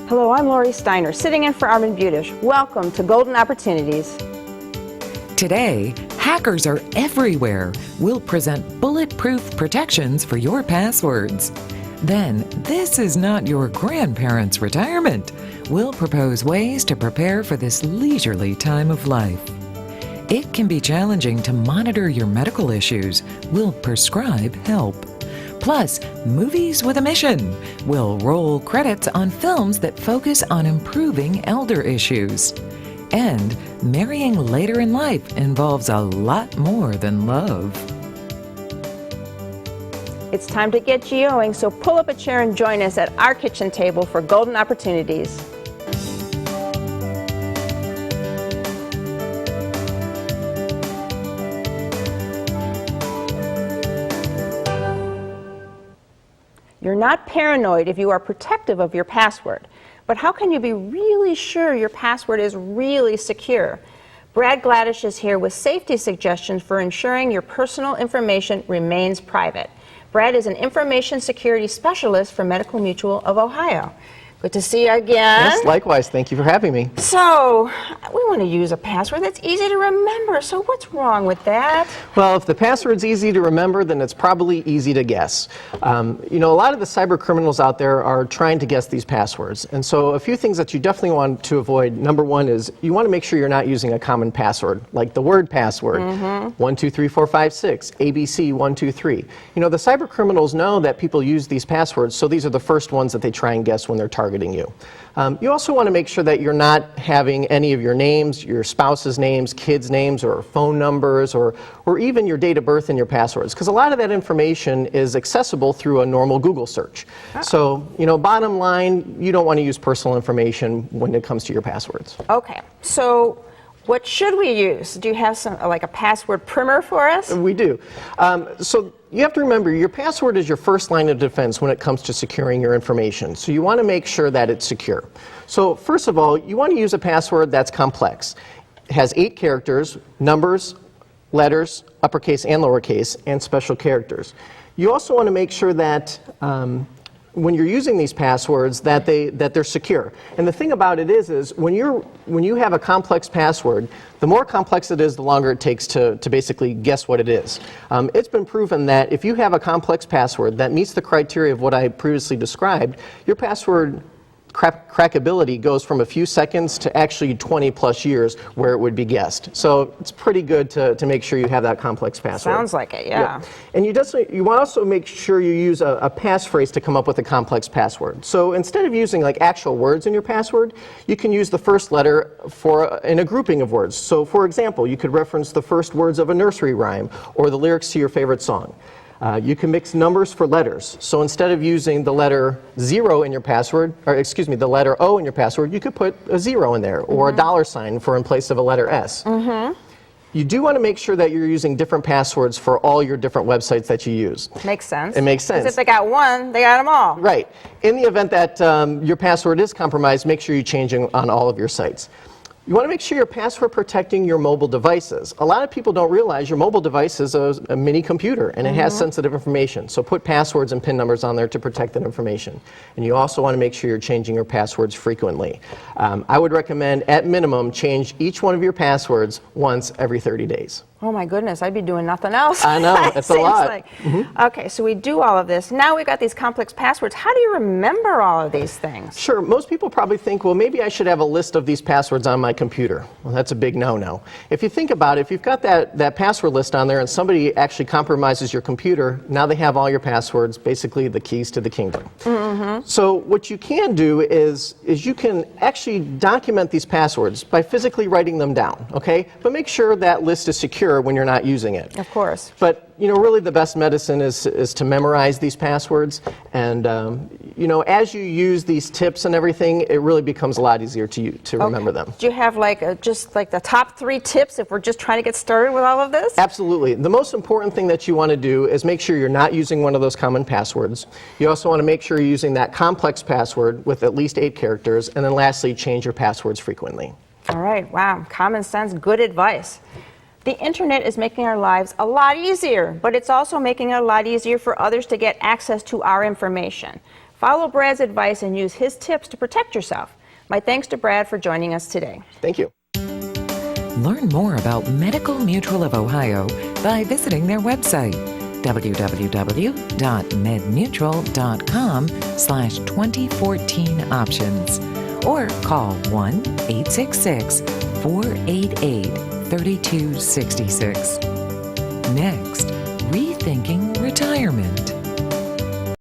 Hello, I'm Lori Steiner, sitting in for Armin Budish. Welcome to Golden Opportunities. Today, hackers are everywhere. We'll present bulletproof protections for your passwords. Then, this is not your grandparents' retirement. We'll propose ways to prepare for this leisurely time of life. It can be challenging to monitor your medical issues. We'll prescribe help. Plus, movies with a mission. We'll roll credits on films that focus on improving elder issues. And marrying later in life involves a lot more than love. It's time to get geoing, so pull up a chair and join us at our kitchen table for Golden Opportunities. You're not paranoid if you are protective of your password. But how can you be really sure your password is really secure? Brad Gladish is here with safety suggestions for ensuring your personal information remains private. Brad is an information security specialist for Medical Mutual of Ohio. Good to see you again. Yes, likewise. Thank you for having me. So, we want to use a password that's easy to remember. So what's wrong with that? Well, if the password's easy to remember, then it's probably easy to guess. You know, a lot of the cyber criminals out there are trying to guess these passwords. And so a few things that you definitely want to avoid. Number one is you want to make sure you're not using a common password, like the word password, 123456, ABC 123. You know, the cyber criminals know that people use these passwords, so these are the first ones that they try and guess when they're targeting you. You also want to make sure that you're not having any of your names, your spouse's names, kids' names, or phone numbers, or even your date of birth in your passwords, because a lot of that information is accessible through a normal Google search. So, you know, bottom line, you don't want to use personal information when it comes to your passwords. Okay, so what should we use? Do you have some, like a password primer for us? We do. So you have to remember, your password is your first line of defense when it comes to securing your information. So you want to make sure that it's secure. So first of all, you want to use a password that's complex. It has 8 characters, numbers, letters, uppercase and lowercase, and special characters. You also want to make sure that when you're using these passwords that they're secure. And the thing about it is when you have a complex password, the more complex it is, the longer it takes to basically guess what it is. It's been proven that if you have a complex password that meets the criteria of what I previously described, your password crackability goes from a few seconds to actually 20 plus years where it would be guessed. So it's pretty good to make sure you have that complex password. Sounds like it, yeah. And you want to also make sure you use a passphrase to come up with a complex password. So instead of using like actual words in your password, you can use the first letter in a grouping of words. So for example, you could reference the first words of a nursery rhyme or the lyrics to your favorite song. You can mix numbers for letters. So instead of using the letter 0 in your password, or excuse me, the letter O in your password, you could put a 0 in there, or a $sign for in place of a letter S. You do want to make sure that you're using different passwords for all your different websites that you use. Makes sense. It makes sense. Because if they got one, they got them all. Right. In the event that your password is compromised, make sure you change it on all of your sites. You want to make sure you're password protecting your mobile devices. A lot of people don't realize your mobile device is a mini computer and it has sensitive information. So put passwords and PIN numbers on there to protect that information. And you also want to make sure you're changing your passwords frequently. I would recommend, at minimum, change each one of your passwords once every 30 days. Oh my goodness, I'd be doing nothing else. I know, it's a lot. Like. Okay, so we do all of this. Now we've got these complex passwords. How do you remember all of these things? Sure, most people probably think, well, maybe I should have a list of these passwords on my computer. Well, that's a big no-no. If you think about it, if you've got that password list on there and somebody actually compromises your computer, now they have all your passwords, basically the keys to the kingdom. So what you can do is you can actually document these passwords by physically writing them down, okay? But make sure that list is secure when you're not using it. Of course. But you know, really the best medicine is to memorize these passwords. And you know, as you use these tips and everything, it really becomes a lot easier to remember them. Do you have like just like the top 3 tips if we're just trying to get started with all of this? Absolutely. The most important thing that you want to do is make sure you're not using one of those common passwords. You also want to make sure you're using that complex password with at least 8 characters. And then lastly, change your passwords frequently. All right. Wow. Common sense. Good advice. The internet is making our lives a lot easier, but it's also making it a lot easier for others to get access to our information. Follow Brad's advice and use his tips to protect yourself. My thanks to Brad for joining us today. Thank you. Learn more about Medical Mutual of Ohio by visiting their website, www.medmutual.com/2014options, or call 1-866-488-3266. Next, Rethinking Retirement.